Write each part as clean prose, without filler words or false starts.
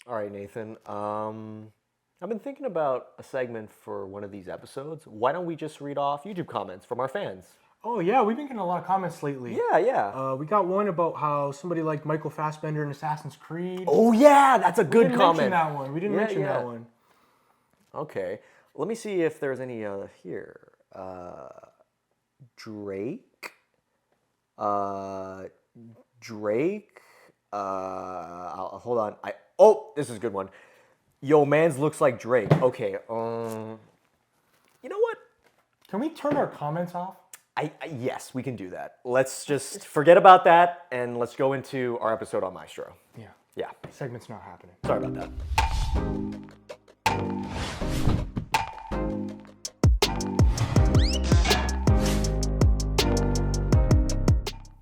All right, Nathan. I've been thinking about a segment for one of these episodes. Why don't we just read off YouTube comments from our fans? Oh yeah, we've been getting a lot of comments lately. Yeah, yeah. We got one about how somebody liked Michael Fassbender in Assassin's Creed. Oh, yeah, that's a We good didn't mention comment. that one. We didn't Yeah, mention yeah. that one. Okay. Let me see if there's any here. Drake. Uh, Drake. Hold on. This is a good one. Yo, man's looks like Drake. Okay. You know what? Can we turn our comments off? Yes, we can do that. Let's just forget about that and let's go into our episode on Maestro. Yeah. Yeah. Segment's not happening. Sorry about that.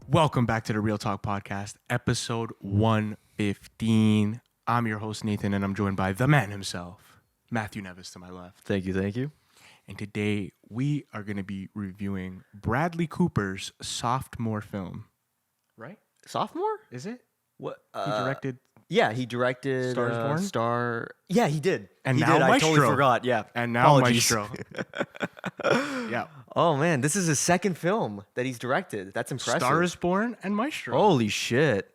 Welcome back to the Real Talk Podcast, episode 115. I'm your host, Nathan, and I'm joined by the man himself, Matthew Neves to my left. Thank you, thank you. And today we are going to be reviewing Bradley Cooper's sophomore film. Right? Sophomore? Is it? What? He directed Yeah, he directed Star is Born? Star. Yeah, he did. And he now did. I totally Maestro. forgot. Yeah. and now Apologies. Maestro. Yeah. Oh man, this is his second film that he's directed. That's impressive. Star is Born and Maestro. Holy shit.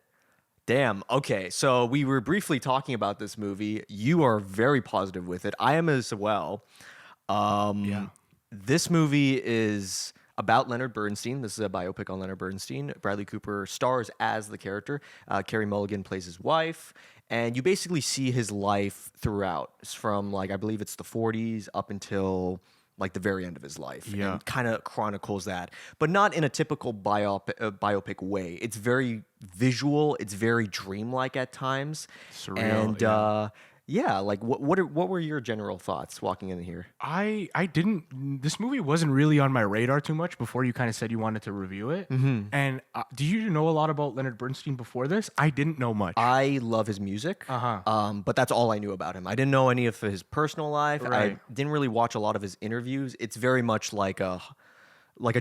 Damn. Okay, so we were briefly talking about this movie. You are very positive with it. I am as well. Yeah. This movie is about Leonard Bernstein. This is a biopic on Leonard Bernstein. Bradley Cooper stars as the character. Carey Mulligan plays his wife. And you basically see his life throughout. It's from, like, I believe it's the 40s up until, like, the very end of his life. Yeah. And kind of chronicles that. But not in a typical biopic way. It's very visual. It's very dreamlike at times. Surreal, And, yeah. yeah, like, what were your general thoughts walking in here? I didn't. This movie wasn't really on my radar too much before you kind of said you wanted to review it. Mm-hmm. And do you know a lot about Leonard Bernstein before this? I didn't know much. I love his music, but that's all I knew about him. I didn't know any of his personal life. Right. I didn't really watch a lot of his interviews. It's very much like a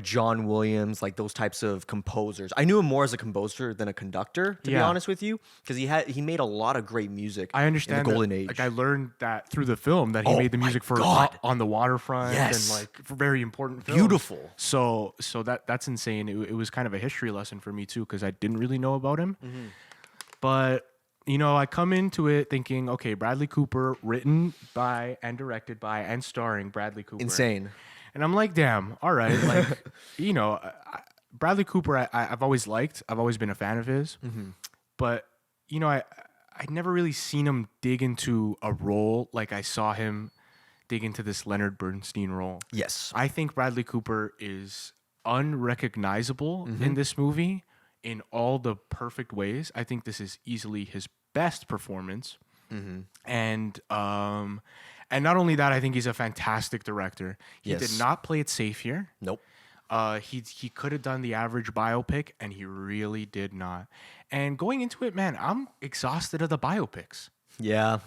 John Williams, like those types of composers. I knew him more as a composer than a conductor, to be Yeah. honest with you, because he made a lot of great music. I understand in the golden that, age. Like I learned that through the film that he Oh made the my music for God. On the Waterfront Yes. and like for very important films. Beautiful. So that's insane. It was kind of a history lesson for me too because I didn't really know about him. Mm-hmm. But you know, I come into it thinking, okay, Bradley Cooper, written by and directed by and starring Bradley Cooper. Insane. And I'm like, damn, all right. Like, you know, Bradley Cooper, I've always liked. I've always been a fan of his. Mm-hmm. But, you know, I'd never really seen him dig into a role like I saw him dig into this Leonard Bernstein role. Yes. I think Bradley Cooper is unrecognizable Mm-hmm. in this movie in all the perfect ways. I think this is easily his best performance. Mm-hmm. And not only that, I think he's a fantastic director. He Yes. did not play it safe here. Nope. He could have done the average biopic, and he really did not. And going into it, man, I'm exhausted of the biopics. Yeah.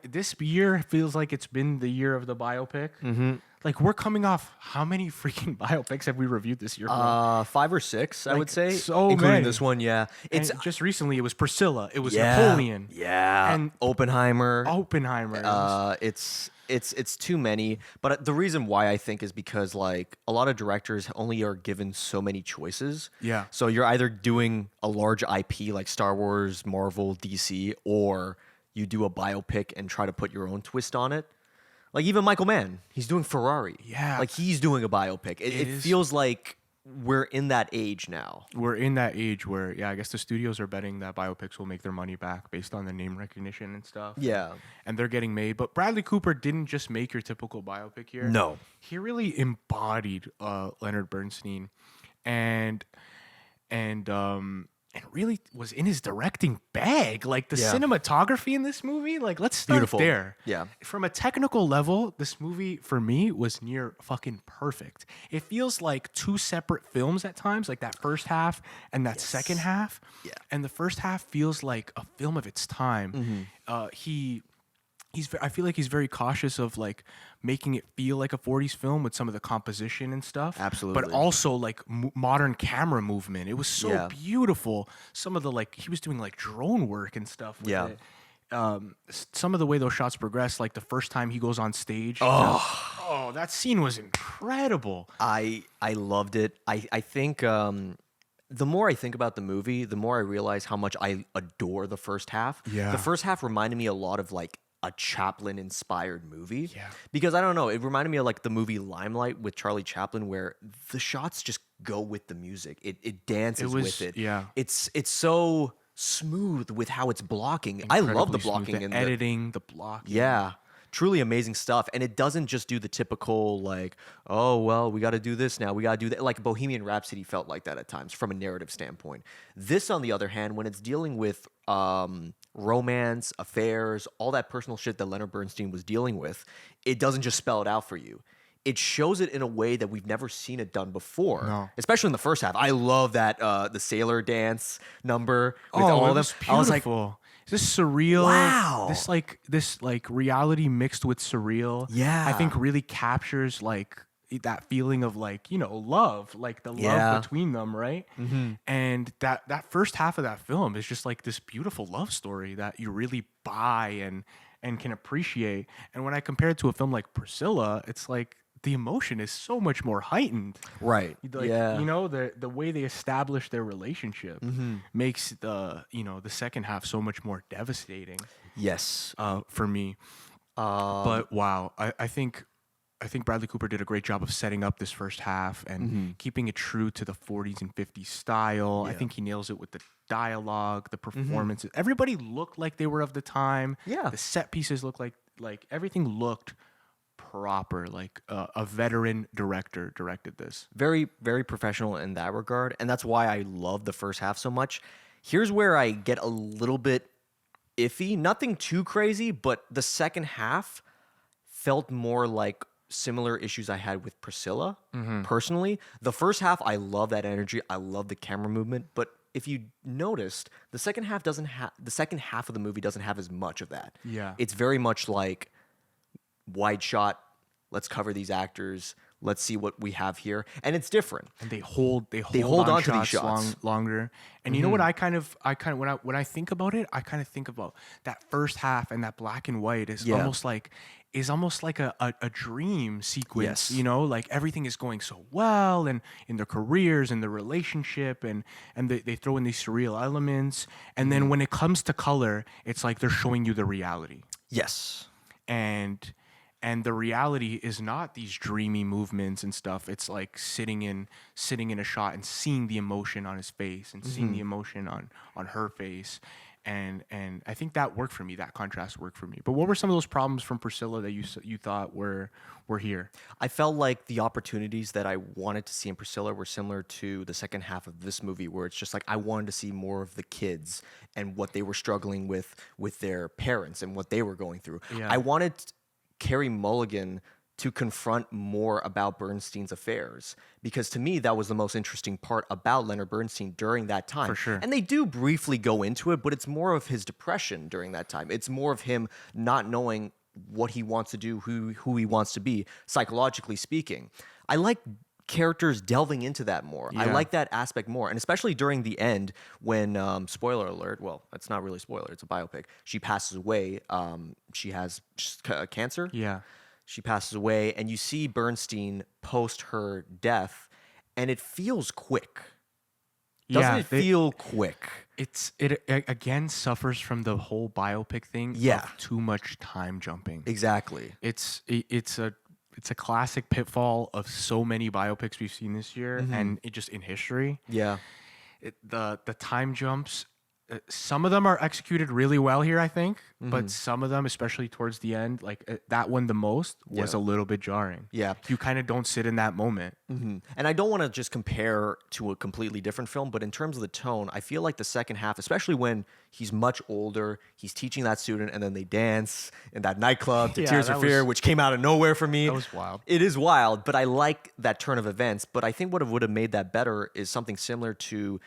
This year feels like it's been the year of the biopic. Mm-hmm. Like we're coming off how many freaking biopics have we reviewed this year? 5 or 6, I Like, would say, so including many. this one. Yeah. And just recently, it was Priscilla. It was Yeah. Napoleon. Yeah. And Oppenheimer. Oppenheimer. It's too many, but the reason why I think is because like a lot of directors only are given so many choices. Yeah. So you're either doing a large IP like Star Wars, Marvel, DC, or you do a biopic and try to put your own twist on it. Like even Michael Mann, he's doing Ferrari. Yeah. Like he's doing a biopic. It is- feels like we're in that age now. We're in that age where, yeah, I guess the studios are betting that biopics will make their money back based on the name recognition and stuff. Yeah. And they're getting made. But Bradley Cooper didn't just make your typical biopic here. No. He really embodied Leonard Bernstein and really was in his directing bag. Like the Yeah. cinematography in this movie, like let's start Beautiful. there. Yeah. From a technical level, this movie for me was near fucking perfect. It feels like two separate films at times, like that first half and that second half. Yeah. And the first half feels like a film of its time. I feel like he's very cautious of like making it feel like a 40s film with some of the composition and stuff. Absolutely. But also like modern camera movement. It was so Yeah. beautiful. Some of the like he was doing like drone work and stuff with Yeah. it. some of the way those shots progress, like the first time he goes on stage. Oh, that scene was incredible. I loved it. I think the more I think about the movie, the more I realize how much I adore the first half. Yeah. The first half reminded me a lot of like a Chaplin inspired movie. Yeah. Because I don't know, it reminded me of like the movie Limelight with Charlie Chaplin, where the shots just go with the music. It dances with it. Yeah. It's so smooth with how it's blocking. I love the Incredibly smooth. blocking The and editing, the blocking. yeah. Truly amazing stuff. And it doesn't just do the typical, like, oh, well, we got to do this now. We got to do that. Like Bohemian Rhapsody felt like that at times from a narrative standpoint. This, on the other hand, when it's dealing with romance, affairs, all that personal shit that Leonard Bernstein was dealing with, it doesn't just spell it out for you. It shows it in a way that we've never seen it done before, No. especially in the first half. I love that the sailor dance number with Oh, all it of them. was I was like, beautiful. This surreal, wow. this reality mixed with surreal. Yeah. I think really captures like that feeling of like, love, like the Yeah. love between them, right? And that first half of that film is just like this beautiful love story that you really buy and can appreciate. And when I compare it to a film like Priscilla, it's like the emotion is so much more heightened. right. Like, yeah. the way they establish their relationship makes the second half so much more devastating Yes. for me. But wow, I think Bradley Cooper did a great job of setting up this first half and keeping it true to the 40s and 50s style. I think he nails it with the dialogue, the performances. Everybody looked like they were of the time. Yeah. The set pieces looked like everything looked proper, like a veteran director directed this. Very, very professional in that regard. And that's why I love the first half so much. Here's where I get a little bit iffy. Nothing too crazy, but the second half felt more like similar issues I had with Priscilla, personally. The first half, I love that energy. I love the camera movement. But if you noticed, the second half of the movie doesn't have as much of that. Yeah. It's very much like wide shot, let's cover these actors, let's see what we have here, and it's different. And they hold on on to these shots shots. longer. And you know what I kind of when I think about it, I kind of think about that first half and that black and white is almost like a dream sequence, Yes. like everything is going so well and in their careers and their relationship and they throw in these surreal elements, and then when it comes to color, it's like they're showing you the reality. Yes. And the reality is not these dreamy movements and stuff. It's like sitting in a shot and seeing the emotion on his face and seeing the emotion on her face. And I think that worked for me. That contrast worked for me. But what were some of those problems from Priscilla that you thought were here? I felt like the opportunities that I wanted to see in Priscilla were similar to the second half of this movie, where it's just like I wanted to see more of the kids and what they were struggling with their parents and what they were going through. Yeah. I wanted Carey Mulligan to confront more about Bernstein's affairs, because to me that was the most interesting part about Leonard Bernstein during that time. For sure. And they do briefly go into it, but it's more of his depression during that time. It's more of him not knowing what he wants to do, who he wants to be, psychologically speaking. I like characters delving into that more. I Yeah. like that aspect more. And especially during the end when, spoiler alert, well, it's not really spoiler, it's a biopic. She passes away. She has cancer. Yeah. She passes away, and you see Bernstein post her death, and it feels quick. Doesn't it feel quick? It again suffers from the whole biopic thing. Yeah. Of too much time jumping. Exactly. It's a classic pitfall of so many biopics we've seen this year, and it just in history. Yeah. The time jumps. Some of them are executed really well here, I think, but some of them, especially towards the end, like that one the most, was Yeah. a little bit jarring. Yeah. You kind of don't sit in that moment. And I don't want to just compare to a completely different film, but in terms of the tone, I feel like the second half, especially when he's much older, he's teaching that student, and then they dance in that nightclub to Yeah, Tears for that Fear, was- which came out of nowhere for me. That was wild. It is wild, but I like that turn of events. But I think what would have made that better is something similar to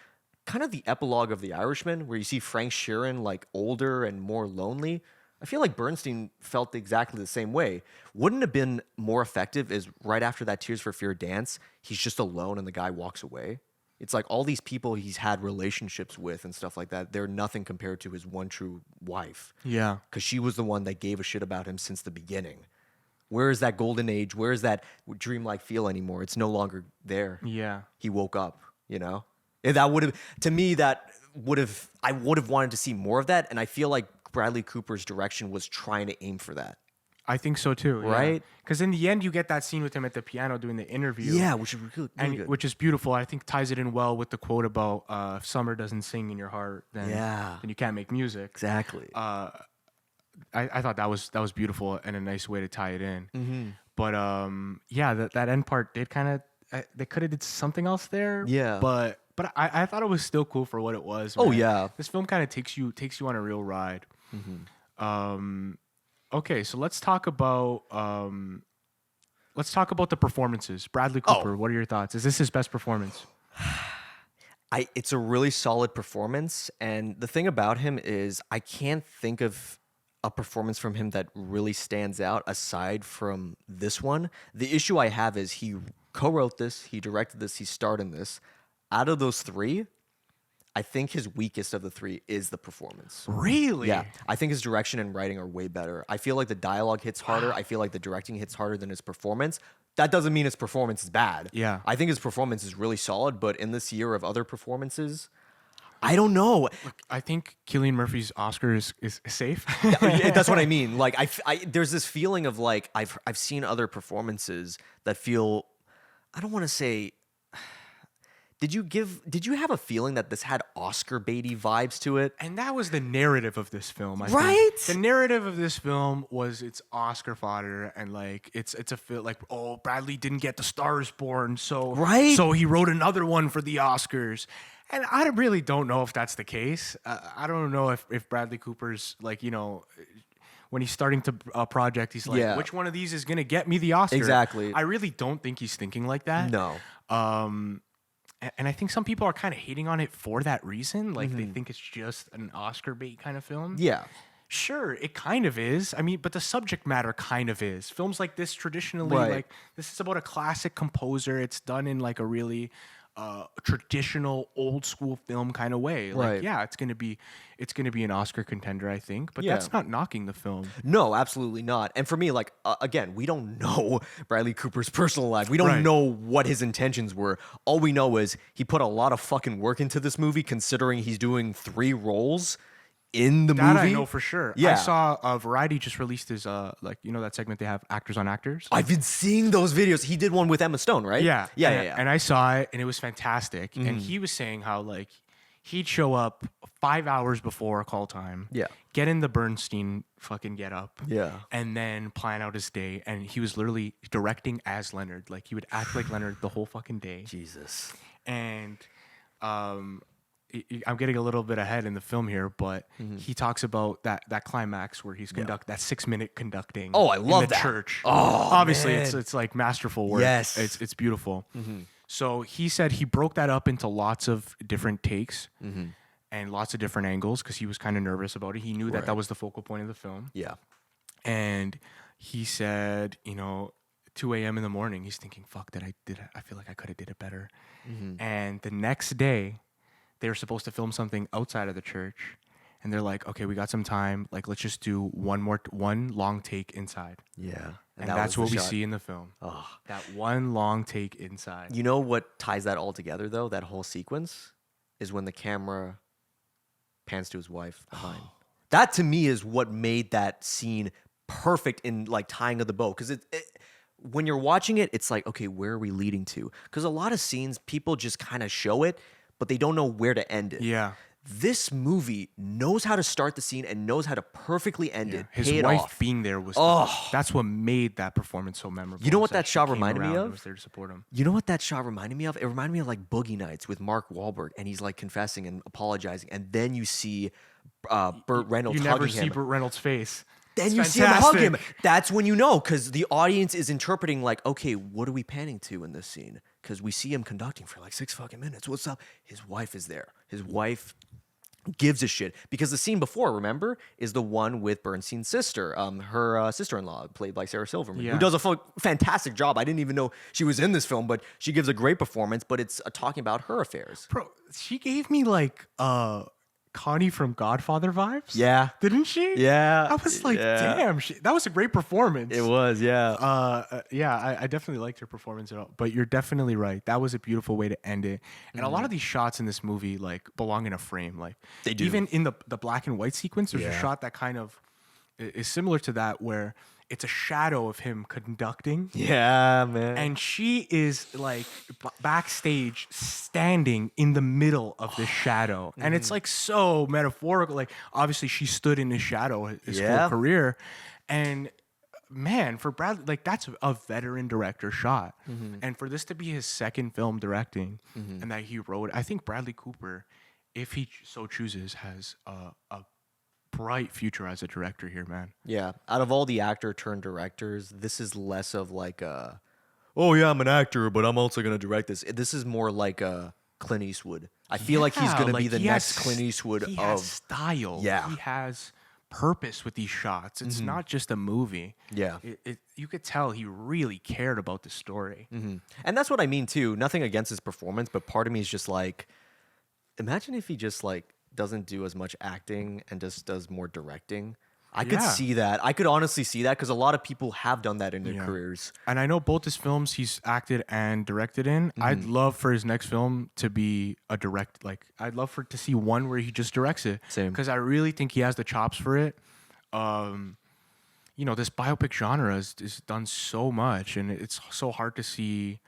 kind of the epilogue of The Irishman, where you see Frank Sheeran like older and more lonely. I feel like Bernstein felt exactly the same way. Wouldn't it have been more effective is right after that Tears for Fear dance, he's just alone and the guy walks away? It's like all these people he's had relationships with and stuff like that, they're nothing compared to his one true wife. Yeah. Because she was the one that gave a shit about him since the beginning. Where is that golden age? Where is that dreamlike feel anymore? It's no longer there. Yeah. He woke up, you know? And that would have, to me, I would have wanted to see more of that. And I feel like Bradley Cooper's direction was trying to aim for that. I think so too. Right? Because in the end, you get that scene with him at the piano doing the interview. Yeah, which is really And good. which is beautiful. I think ties it in well with the quote about if summer doesn't sing in your heart, then you can't make music. Exactly. I thought that was beautiful and a nice way to tie it in. Mm-hmm. But that end part did kind of they could have did something else there. Yeah. But I thought it was still cool for what it was. Oh, man. yeah. This film kind of takes you on a real ride. Okay, so let's talk about the performances. Bradley Cooper, what are your thoughts? Is this his best performance? It's a really solid performance, and the thing about him is I can't think of a performance from him that really stands out aside from this one. The issue I have is he co-wrote this, he directed this, he starred in this. Out of those three, I think his weakest of the three is the performance. Really? Yeah, I think his direction and writing are way better. I feel like the dialogue hits harder. I feel like the directing hits harder than his performance. That doesn't mean his performance is bad. Yeah. I think his performance is really solid, but in this year of other performances, I don't know. Look, I think Cillian Murphy's Oscar is safe. That's what I mean. Like there's this feeling of like I've seen other performances that feel, I don't want to say. Did you have a feeling that this had Oscar baity vibes to it? And that was the narrative of this film, I Right? think. The narrative of this film was it's Oscar fodder, and like it's a feel like, oh, Bradley didn't get The Star Is Born, so Right? so he wrote another one for the Oscars. And I really don't know if that's the case. I don't know if Bradley Cooper's like, when he's starting to a project, he's like, Yeah. which one of these is gonna get me the Oscar? Exactly. I really don't think he's thinking like that. No. And I think some people are kind of hating on it for that reason. Like they think it's just an Oscar bait kind of film. Yeah. Sure, it kind of is. I mean, but the subject matter kind of is. Films like this traditionally, Right. like this is about a classic composer. It's done in like a really traditional old school film kind of way. Like, Right. yeah, it's gonna be an Oscar contender, I think. But Yeah. that's not knocking the film. No, absolutely not. And for me, like, again, we don't know Bradley Cooper's personal life. We don't Right. know what his intentions were. All we know is he put a lot of fucking work into this movie, considering he's doing 3 roles in the That movie. I know for sure. Yeah. I saw Variety just released his that segment they have Actors on Actors. I've been seeing those videos. He did one with Emma Stone, right? Yeah. Yeah. And I saw it and it was fantastic. And he was saying how like he'd show up 5 hours before call time. Yeah. Get in the Bernstein fucking get up. Yeah. And then plan out his day. And he was literally directing as Leonard. Like he would act like Leonard the whole fucking day. Jesus. And I'm getting a little bit ahead in the film here, but he talks about that climax where he's that 6-minute conducting. Oh, I love in the that. church. Oh, obviously man. it's like masterful work. Yes. It's beautiful. So he said he broke that up into lots of different takes and lots of different angles because he was kind of nervous about it. He knew that was the focal point of the film. Yeah. And he said, 2 a.m. in the morning, he's thinking, fuck, I feel like I could have did it better. And the next day, they were supposed to film something outside of the church. And they're like, okay, we got some time. Like, let's just do one long take inside. Yeah. And that that's was what the we shot. see in the film. Oh. That one long take inside. You know what ties that all together, though? That whole sequence is when the camera pans to his wife behind. That, to me, is what made that scene perfect in, like, tying of the bow. Because when you're watching it, it's like, okay, where are we leading to? Because a lot of scenes, people just kind of show it, but they don't know where to end it. Yeah. This movie knows how to start the scene and knows how to perfectly end it. His pay it wife off. being there was that's what made that performance so memorable. You know what is that shot she came reminded me around of? and was there to support him. You know what that shot reminded me of? It reminded me of like Boogie Nights with Mark Wahlberg, and he's like confessing and apologizing, and then you see Burt Reynolds You hugging never see him. Burt Reynolds' face. Then It's you see him hug him. fantastic. That's when you know, because the audience is interpreting like, okay, what are we panning to in this scene? Because we see him conducting for like 6 fucking minutes. What's up? His wife is there. His wife gives a shit because the scene before, remember, is the one with Bernstein's sister, her sister-in-law, played by Sarah Silverman, who Yeah. does a fantastic job. I didn't even know she was in this film, but she gives a great performance. But it's talking about her affairs. Bro, she gave me like Connie from Godfather vibes. Yeah. Didn't she? Yeah, I was like, yeah. damn, that was a great performance. It was, yeah. Yeah, I definitely liked her performance at all. But you're definitely right. That was a beautiful way to end it. And a lot of these shots in this movie like belong in a frame. Like They do. even in the black and white sequence, there's a Yeah. shot that kind of is similar to that where it's a shadow of him conducting. Yeah, man. And she is like backstage standing in the middle of this shadow. And it's like so metaphorical. Like obviously she stood in his shadow his Yeah. whole career. And man, for Bradley, like that's a veteran director shot. And for this to be his second film directing and that he wrote, I think Bradley Cooper, if he so chooses, has a bright future as a director here, man. Yeah, out of all the actor turned directors, this is less of like a, oh yeah, I'm an actor, but I'm also gonna direct this. This is more like a Clint Eastwood. I feel like he's Yeah, gonna like be the he next has- Clint Eastwood he of. has style. Yeah. He has purpose with these shots. It's not just a movie. Yeah. You could tell he really cared about the story. And that's what I mean too. Nothing against his performance, but part of me is just like, imagine if he just like doesn't do as much acting and just does more directing. I could Yeah. see that. I could honestly see that because a lot of people have done that in their Yeah. careers. And I know both his films he's acted and directed in. I'd love for his next film to be a direct, like I'd love for to see one where he just directs it. Same. Because I really think he has the chops for it. You know, this biopic genre is done so much, and it's so hard to see.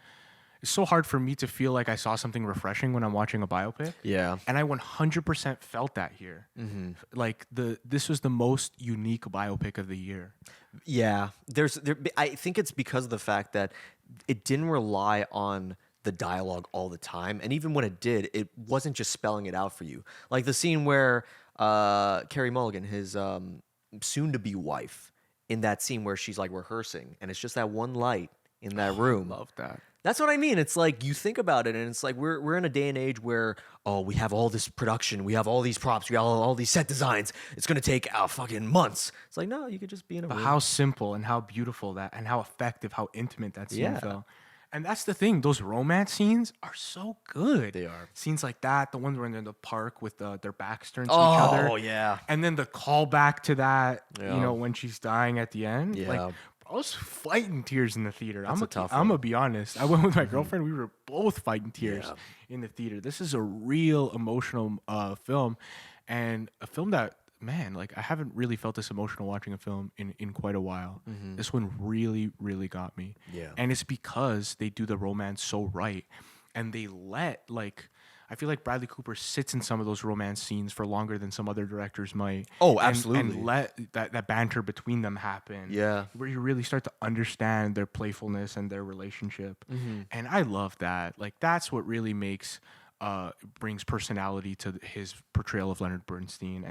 It's so hard for me to feel like I saw something refreshing when I'm watching a biopic. Yeah. And I 100% felt that here. Like this was the most unique biopic of the year. Yeah, I think it's because of the fact that it didn't rely on the dialogue all the time, and even when it did, it wasn't just spelling it out for you. Like the scene where Carey Mulligan, his soon-to-be wife, in that scene where she's like rehearsing, and it's just that one light in that room. Love that. That's what I mean. It's like you think about it, and it's like we're in a day and age where we have all this production, we have all these props, we got all these set designs. It's gonna take fucking months. It's like no, you could just be in a But room. how simple and how beautiful that, and how effective, how intimate that scene Yeah. felt. And that's the thing; those romance scenes are so good. They are. Scenes like that, the ones where they're in the park with their backs turned to each other. Oh yeah. And then the callback to that, Yeah. you know, when she's dying at the end. Yeah. Like, I was fighting tears in the theater. That's a tough I'm one. gonna be honest. I went with my girlfriend. We were both fighting tears Yeah. in the theater. This is a real emotional film, and a film that, man, like I haven't really felt this emotional watching a film in quite a while. This one really, really got me. Yeah. And it's because they do the romance so right, and they let like. I feel like Bradley Cooper sits in some of those romance scenes for longer than some other directors might. Oh, And absolutely. let that banter between them happen. Yeah. Where you really start to understand their playfulness and their relationship. And I love that. Like that's what really makes brings personality to his portrayal of Leonard Bernstein.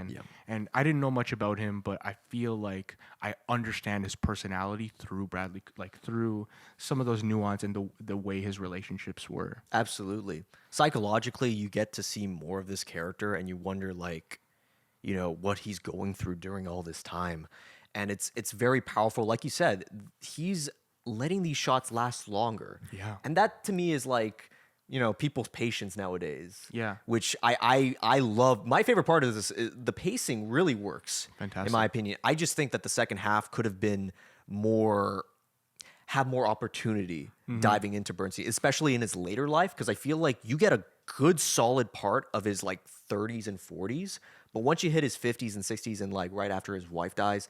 And I didn't know much about him, but I feel like I understand his personality through Bradley, like through some of those nuance and the way his relationships were. Absolutely. Psychologically, you get to see more of this character, and you wonder, like, you know, what he's going through during all this time, and it's very powerful. Like you said, he's letting these shots last longer. Yeah. And that to me is like, you know, people's patience nowadays. Yeah. Which I love. My favorite part of this is the pacing really works. Fantastic. In my opinion, I just think that the second half could have been have more opportunity diving into Bernstein, especially in his later life, because I feel like you get a good solid part of his like 30s and 40s, but once you hit his 50s and 60s and like right after his wife dies,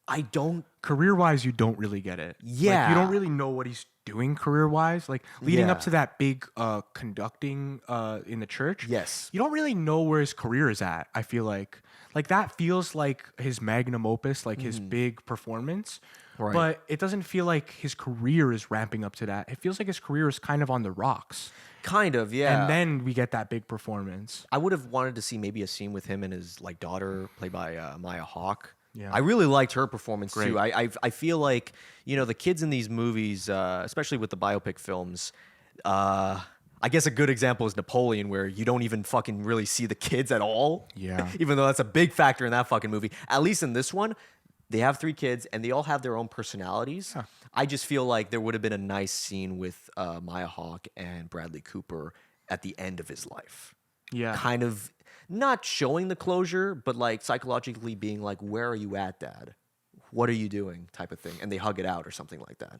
I don't. Career-wise, you don't really get it. Like, Yeah. you don't really know what he's doing career-wise. Like leading up Yeah. to that big conducting in the church. Yes. You don't really know where his career is at. I feel like that feels like his magnum opus, like his big performance. Right. But it doesn't feel like his career is ramping up to that. It feels like his career is kind of on the rocks. Kind of, yeah. And then we get that big performance. I would have wanted to see maybe a scene with him and his like daughter, played by Maya Hawke. Yeah. I really liked her performance too. Great. I feel like, you know, the kids in these movies, especially with the biopic films, I I guess a good example is Napoleon, where you don't even fucking really see the kids at all. Yeah. Even though that's a big factor in that fucking movie. At least in this one, they have 3 kids and they all have their own personalities. Huh. I just feel like there would have been a nice scene with Maya Hawke and Bradley Cooper at the end of his life. Yeah. Kind of not showing the closure, but like psychologically being like, where are you at, Dad? What are you doing? Type of thing. And they hug it out or something like that.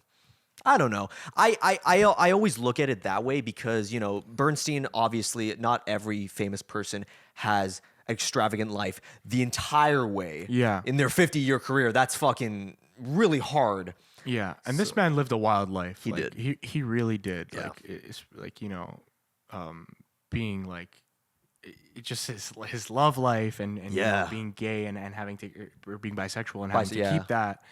I don't know. I always look at it that way because, you know, Bernstein, obviously, not every famous person has extravagant life the entire way. Yeah. In their 50-year career. That's fucking really hard. Yeah, and this man lived a wild life. He like, did. He really did. Yeah. Like it's like, you know, being like it just his love life and you Yeah. know, being gay and having to or being bisexual and having to yeah. keep that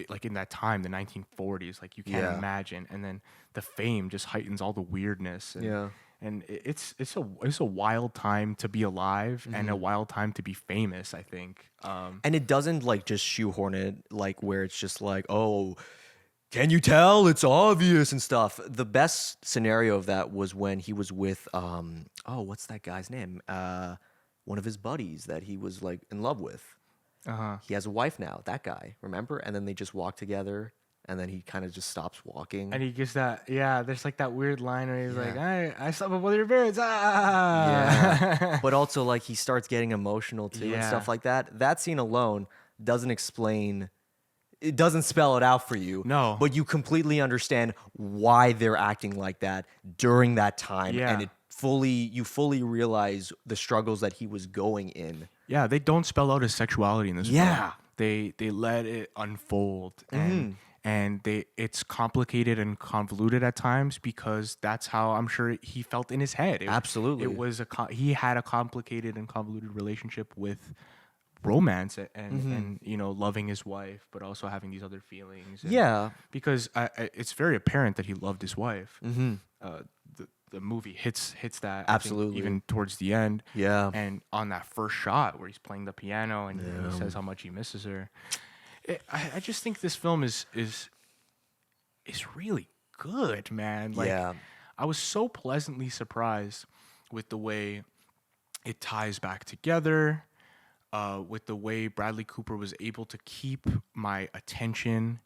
like in that time, the 1940s, like you can't Yeah. imagine. And then the fame just heightens all the weirdness. And, Yeah. and it's a wild time to be alive and a wild time to be famous, I think. And it doesn't like just shoehorn it like where it's just like, oh, can you tell? It's obvious and stuff. The best scenario of that was when he was with what's that guy's name? One of his buddies that he was like in love with. He has a wife now, that guy, remember? And then they just walk together and then he kind of just stops walking. And he gets that, yeah, there's like that weird line where he's like, Yeah. I slept with one of your parents. Yeah. But also like he starts getting emotional too and Yeah. stuff like that. That scene alone doesn't explain, it doesn't spell it out for you. No. But you completely understand why they're acting like that during that time. Yeah. And you fully realize the struggles that he was going in. Yeah, they don't spell out his sexuality in this Yeah. film. They let it unfold and it's complicated and convoluted at times because that's how I'm sure he felt in his head. Absolutely. It was he had a complicated and convoluted relationship with romance and you know, loving his wife but also having these other feelings. And Yeah. because it's very apparent that he loved his wife. The movie hits that, I think, Absolutely. even towards the end. Yeah. And on that first shot where he's playing the piano and he says how much he misses her, I just think this film is really good, man. Like, Yeah. I was so pleasantly surprised with the way it ties back together, with the way Bradley Cooper was able to keep my attention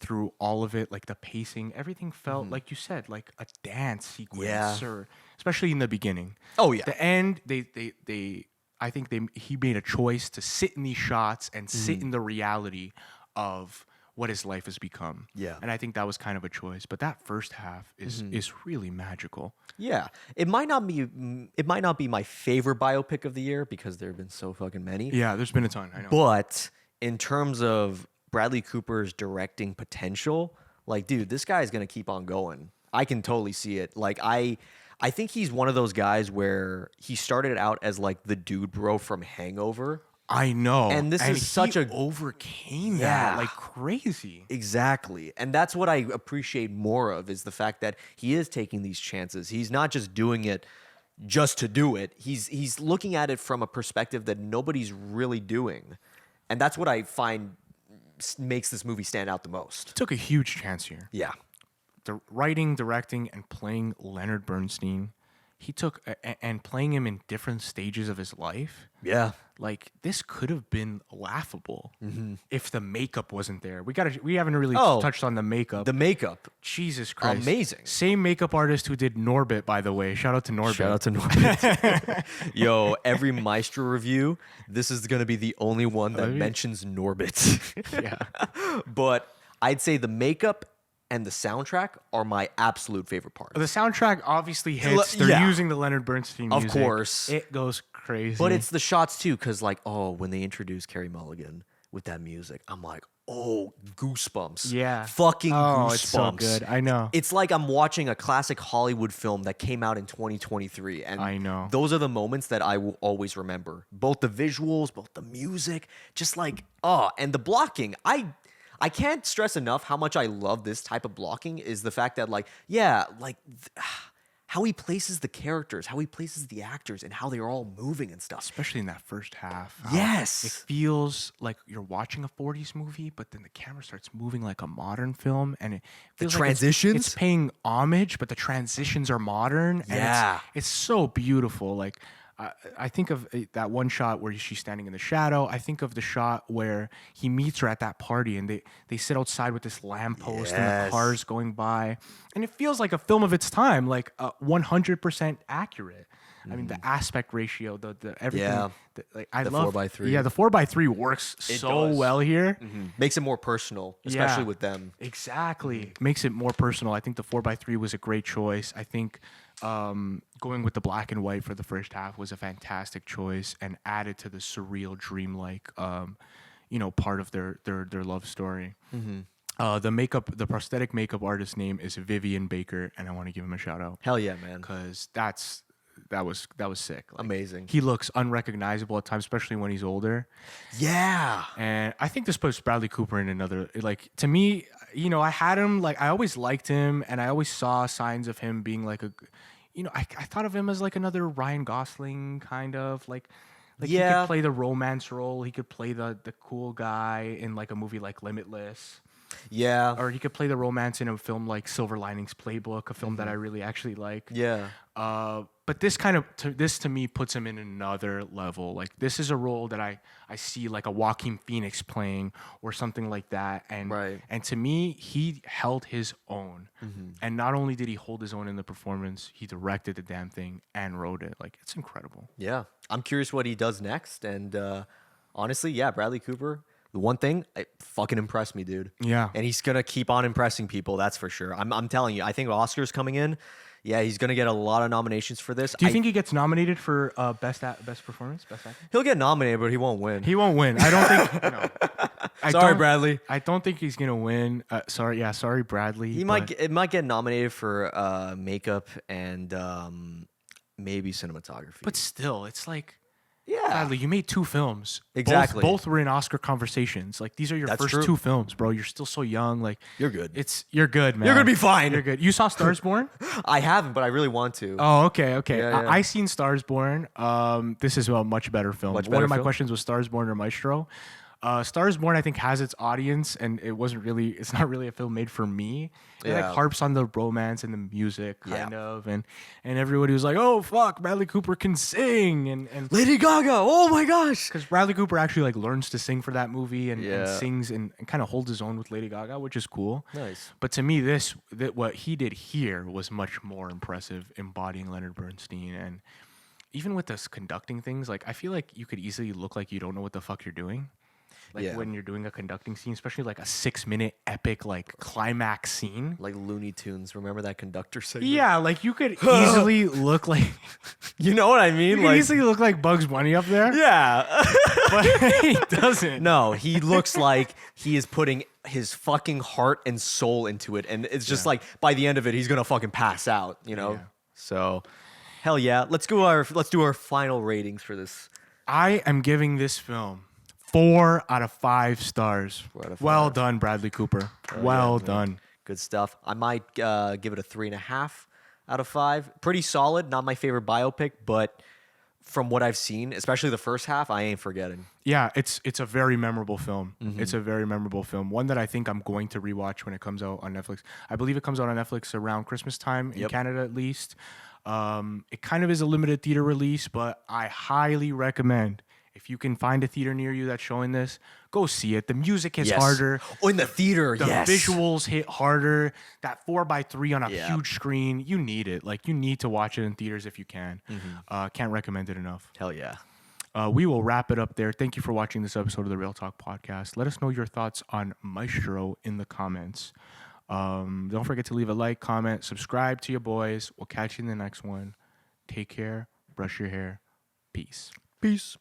through all of it, like the pacing, everything felt like you said, like a dance sequence, Yeah. or especially in the beginning. Oh, yeah. The end, I think he made a choice to sit in these shots and sit in the reality of what his life has become. Yeah. And I think that was kind of a choice. But that first half is really magical. Yeah, it might not be my favorite biopic of the year because there have been so fucking many. Yeah, there's been a ton. I know. But in terms of Bradley Cooper's directing potential, like, dude, this guy is gonna keep on going. I can totally see it. Like, I think he's one of those guys where he started out as like the dude bro from Hangover. I know. And this is such he a overcame Yeah. that like crazy. Exactly. And that's what I appreciate more of is the fact that he is taking these chances. He's not just doing it just to do it. He's looking at it from a perspective that nobody's really doing. And that's what I find makes this movie stand out the most. Took a huge chance here. Yeah. The writing, directing, and playing Leonard Bernstein, he took and playing him in different stages of his life. Yeah. Like, this could have been laughable if the makeup wasn't there. We haven't really Oh, touched on the makeup. The makeup. Jesus Christ. Amazing. Same makeup artist who did Norbit, by the way. Shout out to Norbit. Shout out to Norbit. Yo, every Maestro review, this is going to be the only one that mentions Norbit. Yeah. But I'd say the makeup and the soundtrack are my absolute favorite part. The soundtrack obviously hits. They're yeah. using the Leonard Bernstein Of music. course. It goes crazy. But it's the shots too, because like, oh, when they introduce Carey Mulligan with that music, I'm like, oh, goosebumps. Yeah. Fucking goosebumps. It's so good. I know. It's like I'm watching a classic Hollywood film that came out in 2023. And I know. those are the moments that I will always remember. Both the visuals, both the music, just like, and the blocking. I can't stress enough how much I love this type of blocking is the fact that like, yeah, like how he places the characters, how he places the actors, and how they're all moving and stuff. Especially in that first half. How Yes. It feels like you're watching a 40s movie, but then the camera starts moving like a modern film, and it feels like transitions? it's paying homage, but the transitions are modern. Yeah. And it's so beautiful. Like, I think of that one shot where she's standing in the shadow. I think of the shot where he meets her at that party and they sit outside with this lamppost and the Yes. cars going by. And it feels like a film of its time, like 100% accurate. I mean, the aspect ratio, the everything. Yeah. Like, I The love 4:3. Yeah, the 4:3 works so does. well here. Makes it more personal, especially Yeah. with them. Exactly. Makes it more personal. I think the 4:3 was a great choice. I think going with the black and white for the first half was a fantastic choice and added to the surreal, dreamlike, part of their love story. The prosthetic makeup artist's name is Vivian Baker, and I want to give him a shout out Hell yeah, man. because that was sick. Like, Amazing. He looks unrecognizable at times, especially when he's older. Yeah. And I think this puts Bradley Cooper in another, like, to me, I had him, like, I always liked him and I always saw signs of him being like I thought of him as like another Ryan Gosling kind of like he Yeah. could play the romance role. He could play the cool guy in like a movie like Limitless, Yeah. or he could play the romance in a film like Silver Linings Playbook, a film that I really actually like. Yeah. But this to me puts him in another level. Like, this is a role that I see like a Joaquin Phoenix playing or something like that. And Right. and to me, he held his own. And not only did he hold his own in the performance, he directed the damn thing and wrote it. Like, it's incredible. Yeah. I'm curious what he does next. And honestly, yeah, Bradley Cooper, the one thing, it fucking impressed me, dude. Yeah. And he's going to keep on impressing people, that's for sure. I'm telling you, I think Oscar's coming in. Yeah, he's going to get a lot of nominations for this. Do you think he gets nominated for best performance, best actor? He'll get nominated, but he won't win. He won't win. I don't think. No. Sorry, Bradley. I don't think he's gonna win. Sorry, Bradley. He but- might get nominated for makeup and maybe cinematography. But still, it's like, yeah, Bradley, you made 2 films. Exactly. Both were in Oscar conversations. Like, these are your That's first true. 2 films, bro. You're still so young. Like, you're good. you're good, man. You're gonna be fine. You're good. You saw Stars Born? I haven't, but I really want to. Oh, okay. Yeah, yeah. I seen Stars Born. This is a much better film. Much One better of my film? questions was Stars Born or Maestro. Stars Born, I think, has its audience, and it's not really a film made for me. It like Yeah. harps on the romance and the music, Yeah. kind of, and everybody was like, "Oh fuck, Bradley Cooper can sing," and Lady Gaga. Oh my gosh. because Bradley Cooper actually like learns to sing for that movie and Yeah. sings and kind of holds his own with Lady Gaga, which is cool. Nice. But to me, what he did here was much more impressive, embodying Leonard Bernstein. And even with this conducting things, like, I feel like you could easily look like you don't know what the fuck you're doing. Like, Yeah. when you're doing a conducting scene, especially like a 6-minute epic like climax scene. Like Looney Tunes. Remember that conductor segment? Yeah, like you could easily look like You know what I mean? you could Like, easily look like Bugs Bunny up there. yeah. But he doesn't. No, he looks like he is putting his fucking heart and soul into it, and it's just like by the end of it, he's gonna fucking pass out. Yeah. So, hell yeah. Let's do our final ratings for this. I am giving this film 4 out of 5 stars. 4 out of Well 5. done, Bradley Cooper. yeah, Well man. done. Good stuff. I might give it a 3.5 out of 5. Pretty solid. Not my favorite biopic, but from what I've seen, especially the first half, I ain't forgetting. Yeah, it's a very memorable film. Mm-hmm. It's a very memorable film. One that I think I'm going to rewatch when it comes out on Netflix. I believe it comes out on Netflix around Christmas time in Yep. Canada, at least. It kind of is a limited theater release, but I highly recommend, if you can find a theater near you that's showing this, go see it. The music hits Yes. harder. Oh, in the theater, The yes. visuals hit harder. That 4:3 on a Yeah. huge screen, you need it. Like, you need to watch it in theaters if you can. Mm-hmm. Can't recommend it enough. Hell yeah. We will wrap it up there. Thank you for watching this episode of the Real Talk Podcast. Let us know your thoughts on Maestro in the comments. Don't forget to leave a like, comment, subscribe to your boys. We'll catch you in the next one. Take care. Brush your hair. Peace. Peace.